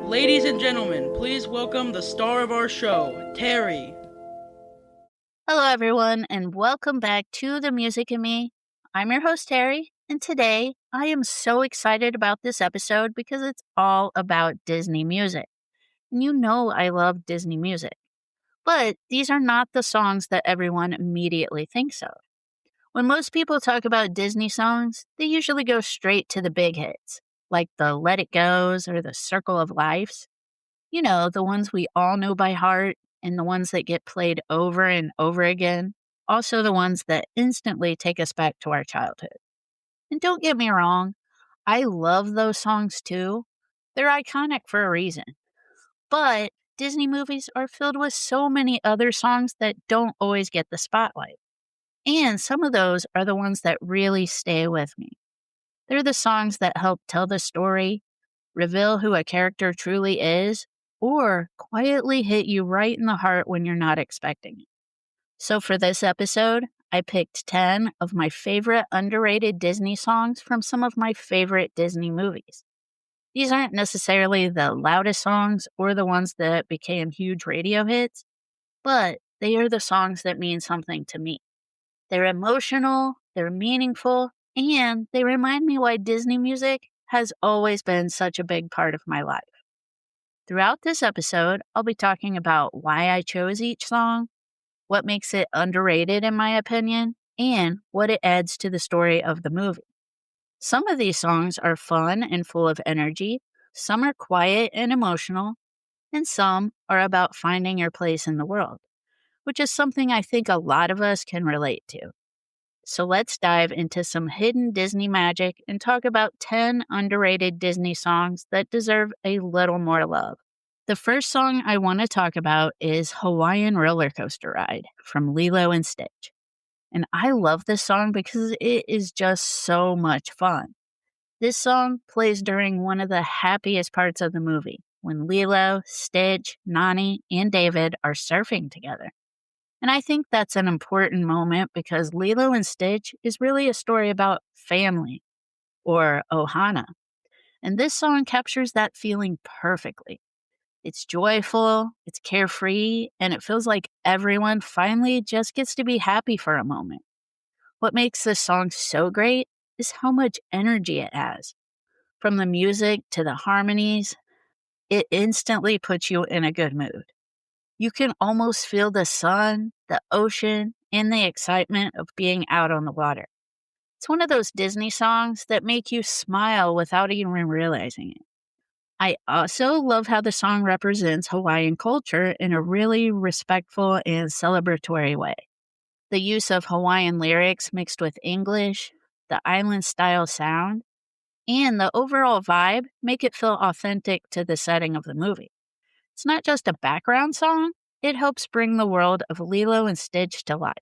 Ladies and gentlemen, please welcome the star of our show, Terry. Hello, everyone, and welcome back to The Music and Me. I'm your host, Terry, and today I am so excited about this episode because it's all about Disney music. And you know I love Disney music. But these are not the songs that everyone immediately thinks of. When most people talk about Disney songs, they usually go straight to the big hits, like the Let It Goes or the Circle of Lives. You know, the ones we all know by heart and the ones that get played over and over again. Also, the ones that instantly take us back to our childhood. And don't get me wrong, I love those songs too. They're iconic for a reason. But Disney movies are filled with so many other songs that don't always get the spotlight. And some of those are the ones that really stay with me. They're the songs that help tell the story, reveal who a character truly is, or quietly hit you right in the heart when you're not expecting it. So for this episode, I picked 10 of my favorite underrated Disney songs from some of my favorite Disney movies. These aren't necessarily the loudest songs or the ones that became huge radio hits, but they are the songs that mean something to me. They're emotional, they're meaningful, and they remind me why Disney music has always been such a big part of my life. Throughout this episode, I'll be talking about why I chose each song, what makes it underrated in my opinion, and what it adds to the story of the movie. Some of these songs are fun and full of energy, some are quiet and emotional, and some are about finding your place in the world, which is something I think a lot of us can relate to. So let's dive into some hidden Disney magic and talk about 10 underrated Disney songs that deserve a little more love. The first song I want to talk about is Hawaiian Roller Coaster Ride from Lilo and Stitch. And I love this song because it is just so much fun. This song plays during one of the happiest parts of the movie, when Lilo, Stitch, Nani, and David are surfing together. And I think that's an important moment because Lilo and Stitch is really a story about family, or ohana. And this song captures that feeling perfectly. It's joyful, it's carefree, and it feels like everyone finally just gets to be happy for a moment. What makes this song so great is how much energy it has. From the music to the harmonies, it instantly puts you in a good mood. You can almost feel the sun, the ocean, and the excitement of being out on the water. It's one of those Disney songs that make you smile without even realizing it. I also love how the song represents Hawaiian culture in a really respectful and celebratory way. The use of Hawaiian lyrics mixed with English, the island style sound, and the overall vibe make it feel authentic to the setting of the movie. It's not just a background song, it helps bring the world of Lilo and Stitch to life.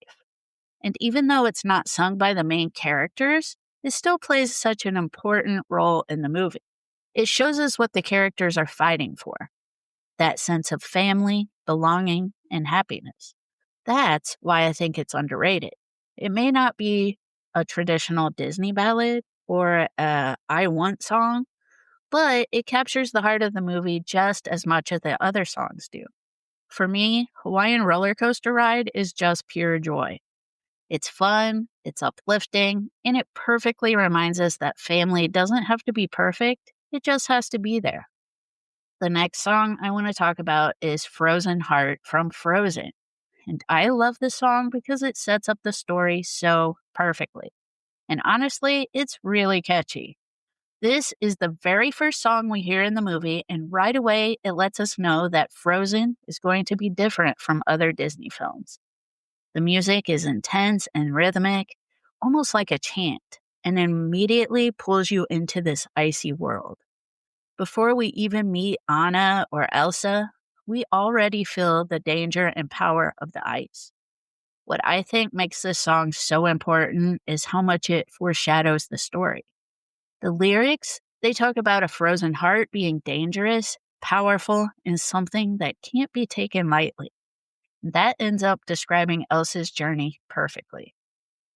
And even though it's not sung by the main characters, it still plays such an important role in the movie. It shows us what the characters are fighting for, that sense of family, belonging, and happiness. That's why I think it's underrated. It may not be a traditional Disney ballad or a I Want song, but it captures the heart of the movie just as much as the other songs do. For me, Hawaiian Roller Coaster Ride is just pure joy. It's fun, it's uplifting, and it perfectly reminds us that family doesn't have to be perfect, it just has to be there. The next song I want to talk about is Frozen Heart from Frozen. And I love this song because it sets up the story so perfectly. And honestly, it's really catchy. This is the very first song we hear in the movie, and right away it lets us know that Frozen is going to be different from other Disney films. The music is intense and rhythmic, almost like a chant, and immediately pulls you into this icy world. Before we even meet Anna or Elsa, we already feel the danger and power of the ice. What I think makes this song so important is how much it foreshadows the story. The lyrics, they talk about a frozen heart being dangerous, powerful, and something that can't be taken lightly. That ends up describing Elsa's journey perfectly.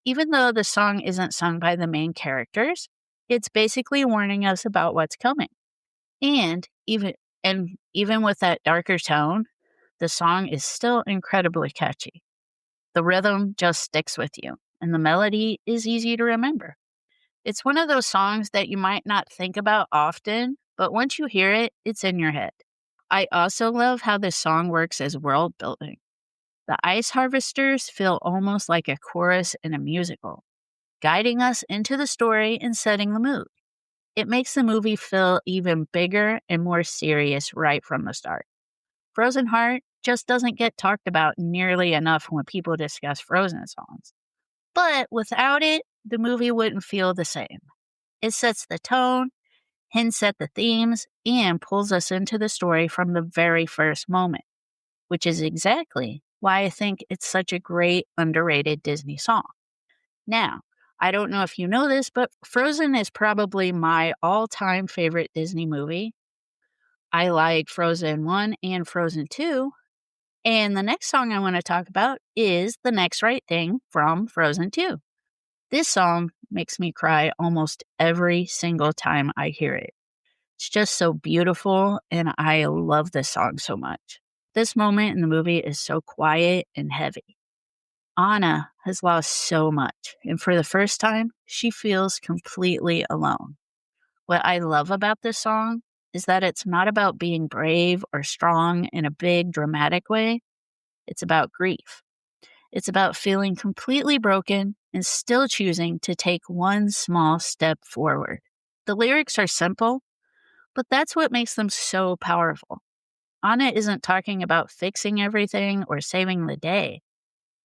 Even though the song isn't sung by the main characters, it's basically warning us about what's coming. And even And even with that darker tone, the song is still incredibly catchy. The rhythm just sticks with you, and the melody is easy to remember. It's one of those songs that you might not think about often, but once you hear it, it's in your head. I also love how this song works as world building. The ice harvesters feel almost like a chorus in a musical, guiding us into the story and setting the mood. It makes the movie feel even bigger and more serious right from the start. Frozen Heart just doesn't get talked about nearly enough when people discuss Frozen songs. But without it, the movie wouldn't feel the same. It sets the tone, hints at the themes, and pulls us into the story from the very first moment, which is exactly why I think it's such a great, underrated Disney song. Now, I don't know if you know this, but Frozen is probably my all-time favorite Disney movie. I like Frozen 1 and Frozen 2, and the next song I want to talk about is The Next Right Thing from Frozen 2. This song makes me cry almost every single time I hear it. It's just so beautiful, and I love this song so much. This moment in the movie is so quiet and heavy. Anna has lost so much, and for the first time, she feels completely alone. What I love about this song is that it's not about being brave or strong in a big, dramatic way. It's about grief. It's about feeling completely broken and still choosing to take one small step forward. The lyrics are simple, but that's what makes them so powerful. Anna isn't talking about fixing everything or saving the day.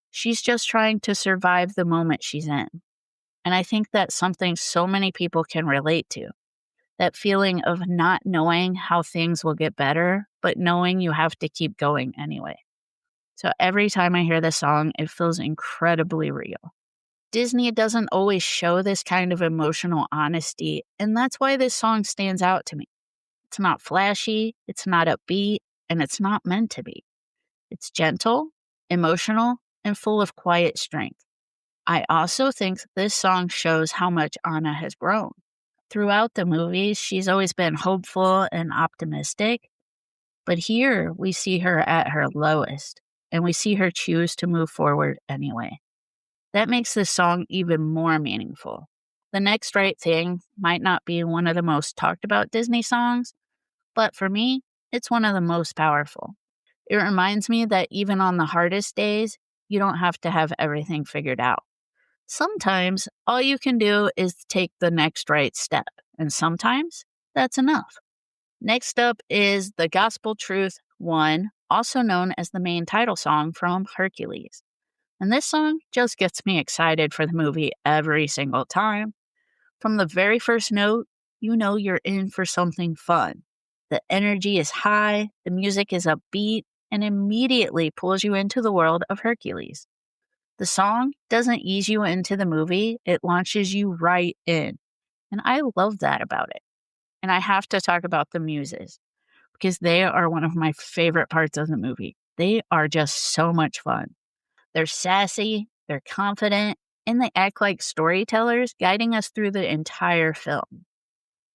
She's just trying to survive the moment she's in. And I think that's something so many people can relate to. That feeling of not knowing how things will get better, but knowing you have to keep going anyway. So every time I hear this song, it feels incredibly real. Disney doesn't always show this kind of emotional honesty, and that's why this song stands out to me. It's not flashy, it's not upbeat, and it's not meant to be. It's gentle, emotional, and full of quiet strength. I also think this song shows how much Anna has grown. Throughout the movies, she's always been hopeful and optimistic, but here we see her at her lowest, and we see her choose to move forward anyway. That makes this song even more meaningful. The Next Right Thing might not be one of the most talked about Disney songs, but for me, it's one of the most powerful. It reminds me that even on the hardest days, you don't have to have everything figured out. Sometimes all you can do is take the next right step, and sometimes that's enough. Next up is The Gospel Truth 1, also known as the main title song from Hercules. And this song just gets me excited for the movie every single time. From the very first note, you know you're in for something fun. The energy is high, the music is upbeat, and immediately pulls you into the world of Hercules. The song doesn't ease you into the movie, it launches you right in. And I love that about it. And I have to talk about the muses because they are one of my favorite parts of the movie. They are just so much fun. They're sassy, they're confident, and they act like storytellers guiding us through the entire film.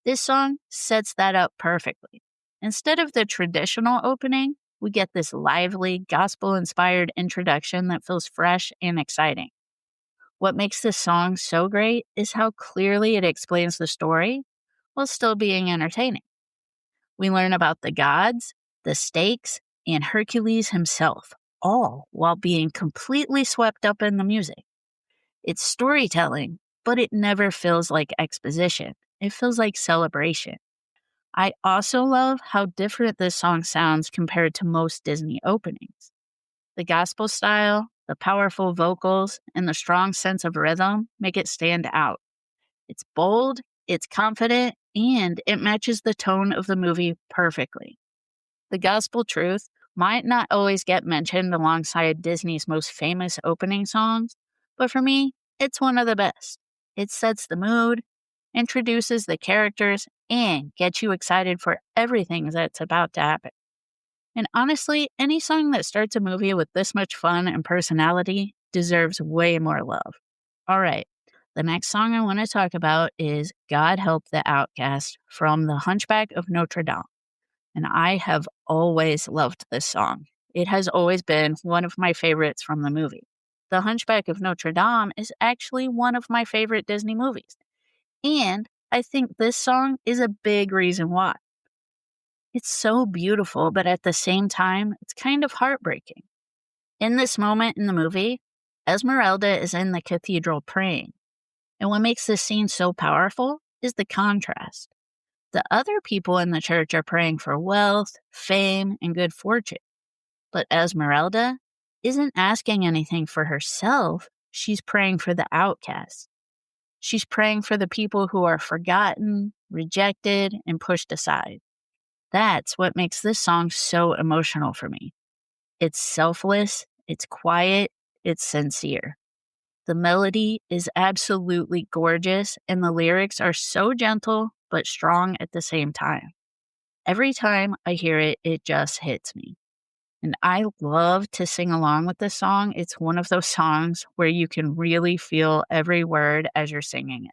This song sets that up perfectly. Instead of the traditional opening, we get this lively, gospel-inspired introduction that feels fresh and exciting. What makes this song so great is how clearly it explains the story while still being entertaining. We learn about the gods, the stakes, and Hercules himself, all while being completely swept up in the music. It's storytelling, but it never feels like exposition. It feels like celebration. I also love how different this song sounds compared to most Disney openings. The gospel style, the powerful vocals, and the strong sense of rhythm make it stand out. It's bold, it's confident, and it matches the tone of the movie perfectly. The Gospel Truth might not always get mentioned alongside Disney's most famous opening songs, but for me, it's one of the best. It sets the mood, introduces the characters, and gets you excited for everything that's about to happen. And honestly, any song that starts a movie with this much fun and personality deserves way more love. All right, the next song I want to talk about is God Help the Outcasts from The Hunchback of Notre Dame. and I have always loved this song. It has always been one of my favorites from the movie. The Hunchback of Notre Dame is actually one of my favorite Disney movies, and I think this song is a big reason why. It's so beautiful, but at the same time, it's kind of heartbreaking. In this moment in the movie, Esmeralda is in the cathedral praying, and what makes this scene so powerful is the contrast. The other people in the church are praying for wealth, fame, and good fortune. But Esmeralda isn't asking anything for herself. She's praying for the outcasts. She's praying for the people who are forgotten, rejected, and pushed aside. That's what makes this song so emotional for me. It's selfless, it's quiet, it's sincere. The melody is absolutely gorgeous, and the lyrics are so gentle but strong at the same time. Every time I hear it, it just hits me. And I love to sing along with this song. It's one of those songs where you can really feel every word as you're singing it.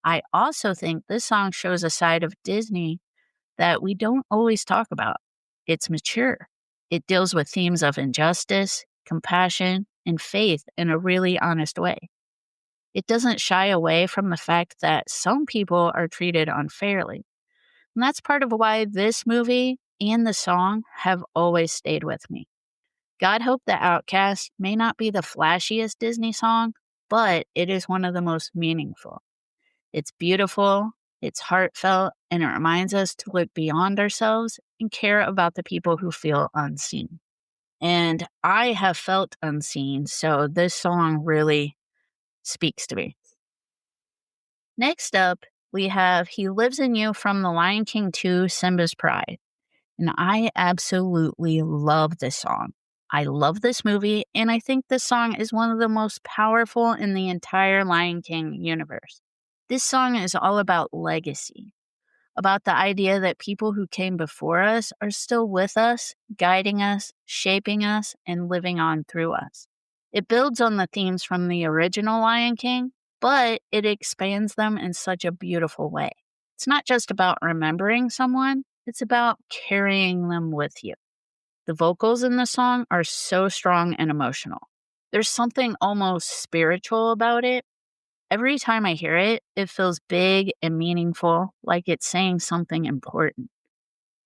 I also think this song shows a side of Disney that we don't always talk about. It's mature. It deals with themes of injustice, compassion, and faith in a really honest way. It doesn't shy away from the fact that some people are treated unfairly. And that's part of why this movie and the song have always stayed with me. God Help the Outcasts may not be the flashiest Disney song, but it is one of the most meaningful. It's beautiful, it's heartfelt, and it reminds us to look beyond ourselves and care about the people who feel unseen. And I have felt unseen, so this song really speaks to me. Next up, we have He Lives in You from The Lion King 2, Simba's Pride. And I absolutely love this song. I love this movie, and I think this song is one of the most powerful in the entire Lion King universe. This song is all about legacy, about the idea that people who came before us are still with us, guiding us, shaping us, and living on through us. It builds on the themes from the original Lion King, but it expands them in such a beautiful way. It's not just about remembering someone, it's about carrying them with you. The vocals in the song are so strong and emotional. There's something almost spiritual about it. Every time I hear it, it feels big and meaningful, like it's saying something important.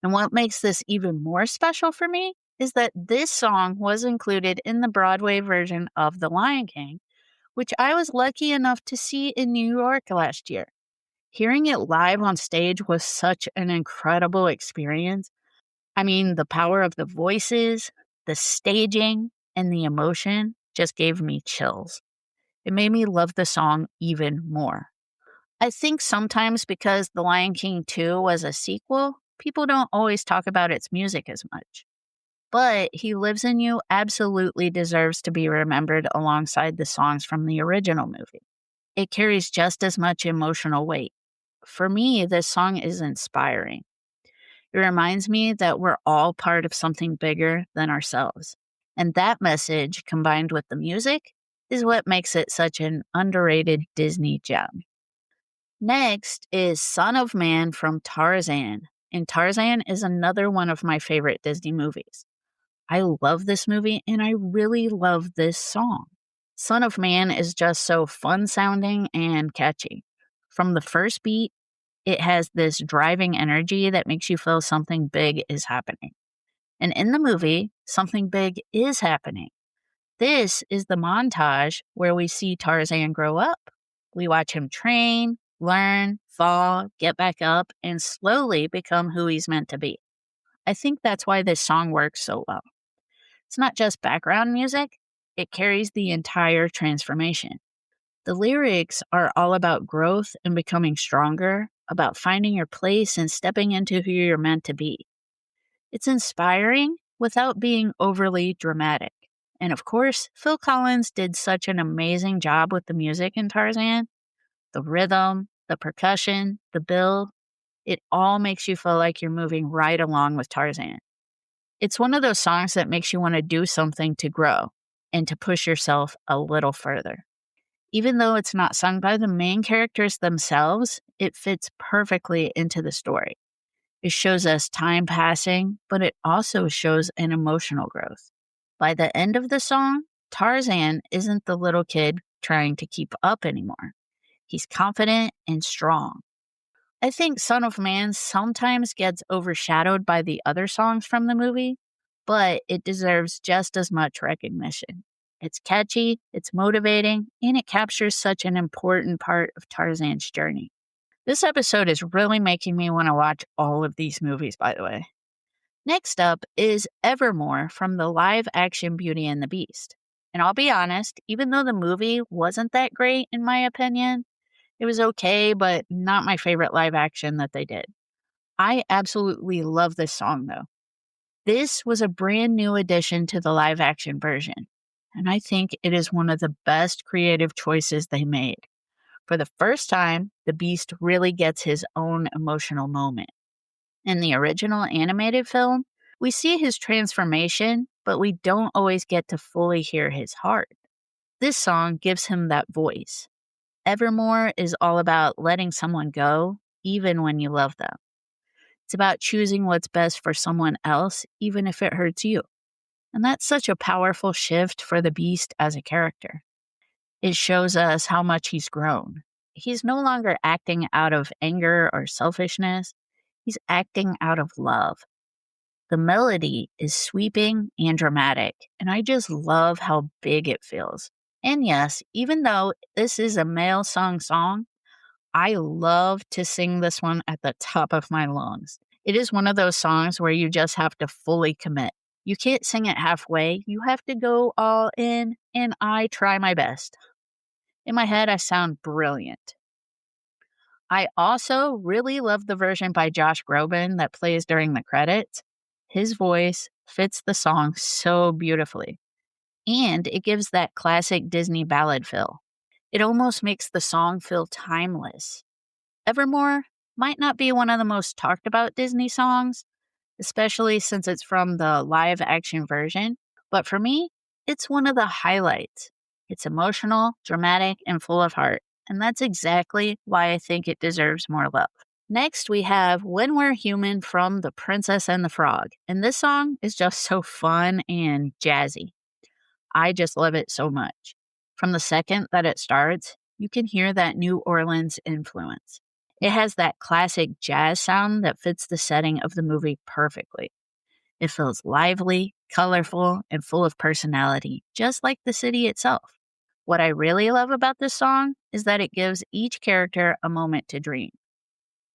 And what makes this even more special for me is that this song was included in the Broadway version of The Lion King, which I was lucky enough to see in New York last year. Hearing it live on stage was such an incredible experience. I mean, the power of the voices, the staging, and the emotion just gave me chills. It made me love the song even more. I think sometimes because The Lion King 2 was a sequel, people don't always talk about its music as much. But He Lives in You absolutely deserves to be remembered alongside the songs from the original movie. It carries just as much emotional weight. For me, this song is inspiring. It reminds me that we're all part of something bigger than ourselves. And that message, combined with the music, is what makes it such an underrated Disney gem. Next is Son of Man from Tarzan. And Tarzan is another one of my favorite Disney movies. I love this movie and I really love this song. Son of Man is just so fun sounding and catchy. From the first beat, it has this driving energy that makes you feel something big is happening. And in the movie, something big is happening. This is the montage where we see Tarzan grow up. We watch him train, learn, fall, get back up, and slowly become who he's meant to be. I think that's why this song works so well. It's not just background music, it carries the entire transformation. The lyrics are all about growth and becoming stronger, about finding your place and stepping into who you're meant to be. It's inspiring without being overly dramatic. And of course, Phil Collins did such an amazing job with the music in Tarzan. The rhythm, the percussion, the build, it all makes you feel like you're moving right along with Tarzan. It's one of those songs that makes you want to do something to grow and to push yourself a little further. Even though it's not sung by the main characters themselves, it fits perfectly into the story. It shows us time passing, but it also shows an emotional growth. By the end of the song, Tarzan isn't the little kid trying to keep up anymore. He's confident and strong. I think Son of Man sometimes gets overshadowed by the other songs from the movie, but it deserves just as much recognition. It's catchy, it's motivating, and it captures such an important part of Tarzan's journey. This episode is really making me want to watch all of these movies, by the way. Next up is Evermore from the live action Beauty and the Beast. And I'll be honest, even though the movie wasn't that great in my opinion, it was okay, but not my favorite live action that they did. I absolutely love this song though. This was a brand new addition to the live action version, and I think it is one of the best creative choices they made. For the first time, the Beast really gets his own emotional moment. In the original animated film, we see his transformation, but we don't always get to fully hear his heart. This song gives him that voice. Evermore is all about letting someone go, even when you love them. It's about choosing what's best for someone else, even if it hurts you. And that's such a powerful shift for the Beast as a character. It shows us how much he's grown. He's no longer acting out of anger or selfishness. He's acting out of love. The melody is sweeping and dramatic, and I just love how big it feels. And yes, even though this is a male song, I love to sing this one at the top of my lungs. It is one of those songs where you just have to fully commit. You can't sing it halfway. You have to go all in, and I try my best. In my head, I sound brilliant. I also really love the version by Josh Groban that plays during the credits. His voice fits the song so beautifully, and it gives that classic Disney ballad feel. It almost makes the song feel timeless. Evermore might not be one of the most talked about Disney songs, especially since it's from the live action version, but for me, it's one of the highlights. It's emotional, dramatic, and full of heart, and that's exactly why I think it deserves more love. Next, we have When We're Human from The Princess and the Frog, and this song is just so fun and jazzy. I just love it so much. From the second that it starts, you can hear that New Orleans influence. It has that classic jazz sound that fits the setting of the movie perfectly. It feels lively, colorful, and full of personality, just like the city itself. What I really love about this song is that it gives each character a moment to dream.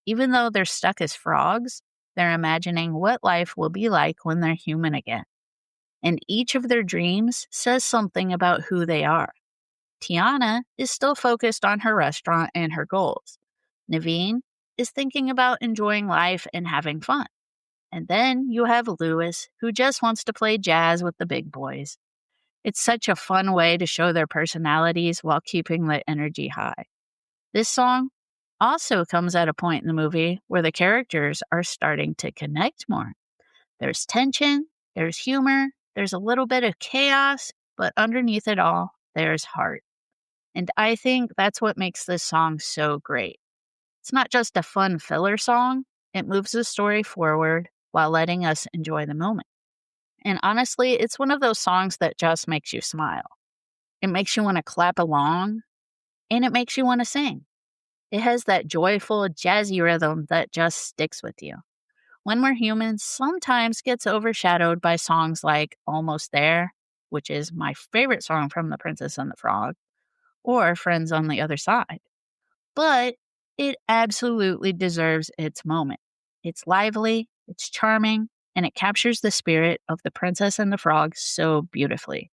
Even though they're stuck as frogs, they're imagining what life will be like when they're human again. And each of their dreams says something about who they are. Tiana is still focused on her restaurant and her goals. Naveen is thinking about enjoying life and having fun. And then you have Lewis, who just wants to play jazz with the big boys. It's such a fun way to show their personalities while keeping the energy high. This song also comes at a point in the movie where the characters are starting to connect more. There's tension, there's humor, there's a little bit of chaos, but underneath it all, there's heart. And I think that's what makes this song so great. It's not just a fun filler song, it moves the story forward while letting us enjoy the moment. And honestly, it's one of those songs that just makes you smile. It makes you want to clap along, and it makes you want to sing. It has that joyful, jazzy rhythm that just sticks with you. When We're Human sometimes gets overshadowed by songs like Almost There, which is my favorite song from The Princess and the Frog, or Friends on the Other Side. But it absolutely deserves its moment. It's lively, it's charming, and it captures the spirit of The Princess and the Frog so beautifully.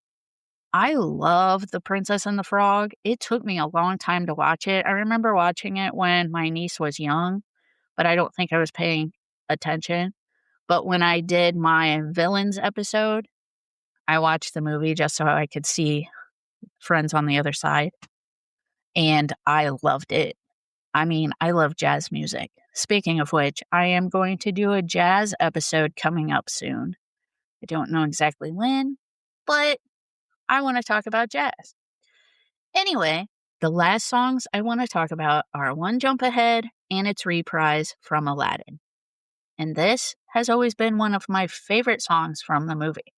I love The Princess and the Frog. It took me a long time to watch it. I remember watching it when my niece was young, but I don't think I was paying attention. But when I did my villains episode, I watched the movie just so I could see Friends on the Other Side, and I loved it. I mean, I love jazz music. Speaking of which, I am going to do a jazz episode coming up soon. I don't know exactly when, but I want to talk about jazz. Anyway, the last songs I want to talk about are One Jump Ahead and its reprise from Aladdin. And this has always been one of my favorite songs from the movie.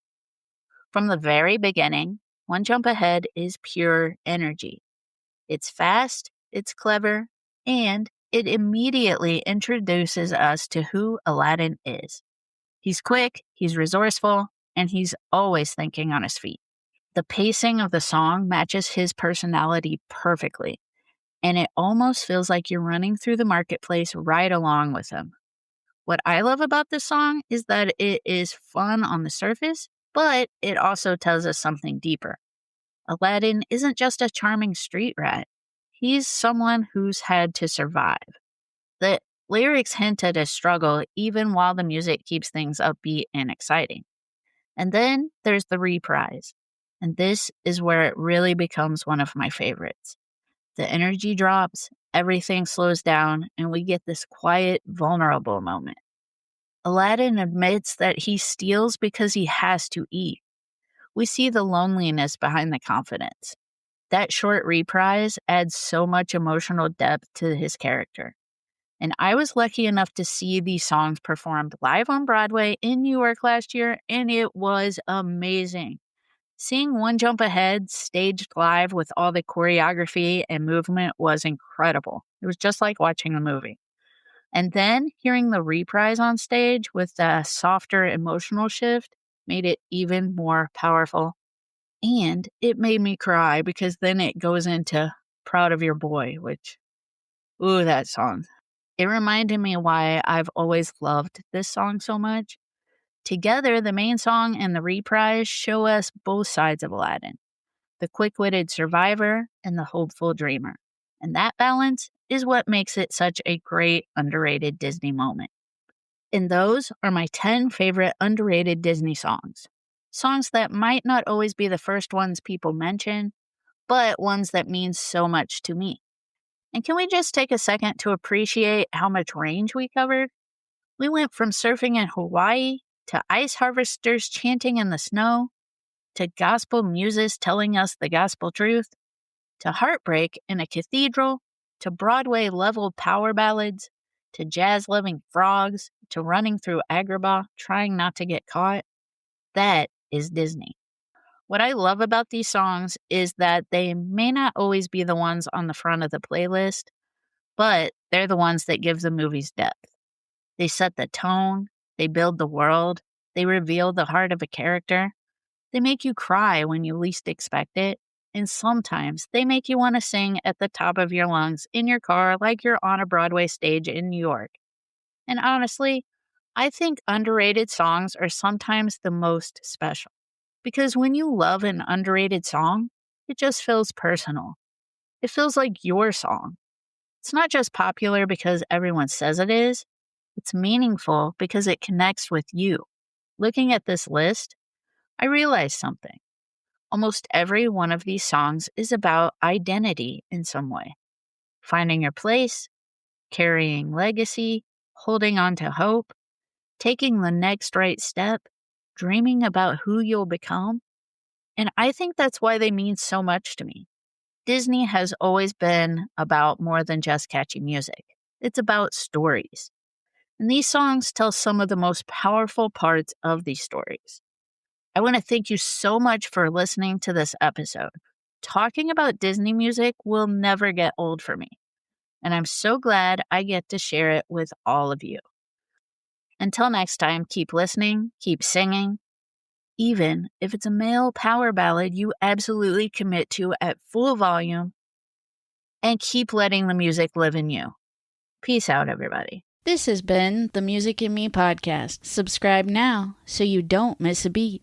From the very beginning, One Jump Ahead is pure energy. It's fast, it's clever, and it immediately introduces us to who Aladdin is. He's quick, he's resourceful, and he's always thinking on his feet. The pacing of the song matches his personality perfectly, and it almost feels like you're running through the marketplace right along with him. What I love about this song is that it is fun on the surface, but it also tells us something deeper. Aladdin isn't just a charming street rat. He's someone who's had to survive. The lyrics hint at his struggle even while the music keeps things upbeat and exciting. And then there's the reprise. And this is where it really becomes one of my favorites. The energy drops, everything slows down, and we get this quiet, vulnerable moment. Aladdin admits that he steals because he has to eat. We see the loneliness behind the confidence. That short reprise adds so much emotional depth to his character. And I was lucky enough to see these songs performed live on Broadway in New York last year, and it was amazing. Seeing One Jump Ahead staged live with all the choreography and movement was incredible. It was just like watching a movie. And then hearing the reprise on stage with the softer emotional shift made it even more powerful. And it made me cry because then it goes into Proud of Your Boy, which, ooh, that song. It reminded me why I've always loved this song so much. Together, the main song and the reprise show us both sides of Aladdin, the quick-witted survivor and the hopeful dreamer. And that balance is what makes it such a great, underrated Disney moment. And those are my 10 favorite underrated Disney songs. Songs that might not always be the first ones people mention, but ones that mean so much to me. And can we just take a second to appreciate how much range we covered? We went from surfing in Hawaii to ice harvesters chanting in the snow, to gospel muses telling us the gospel truth, to heartbreak in a cathedral, to Broadway-level power ballads, to jazz-loving frogs, to running through Agrabah trying not to get caught. That is Disney. What I love about these songs is that they may not always be the ones on the front of the playlist, but they're the ones that give the movies depth. They set the tone, they build the world, they reveal the heart of a character, they make you cry when you least expect it, and sometimes they make you want to sing at the top of your lungs in your car like you're on a Broadway stage in New York. And honestly, I think underrated songs are sometimes the most special. Because when you love an underrated song, it just feels personal. It feels like your song. It's not just popular because everyone says it is. It's meaningful because it connects with you. Looking at this list, I realized something. Almost every one of these songs is about identity in some way. Finding your place, carrying legacy, holding on to hope, taking the next right step, dreaming about who you'll become. And I think that's why they mean so much to me. Disney has always been about more than just catchy music. It's about stories. And these songs tell some of the most powerful parts of these stories. I want to thank you so much for listening to this episode. Talking about Disney music will never get old for me. And I'm so glad I get to share it with all of you. Until next time, keep listening, keep singing. Even if it's a male power ballad you absolutely commit to at full volume, and keep letting the music live in you. Peace out, everybody. This has been the Music in Me podcast. Subscribe now so you don't miss a beat.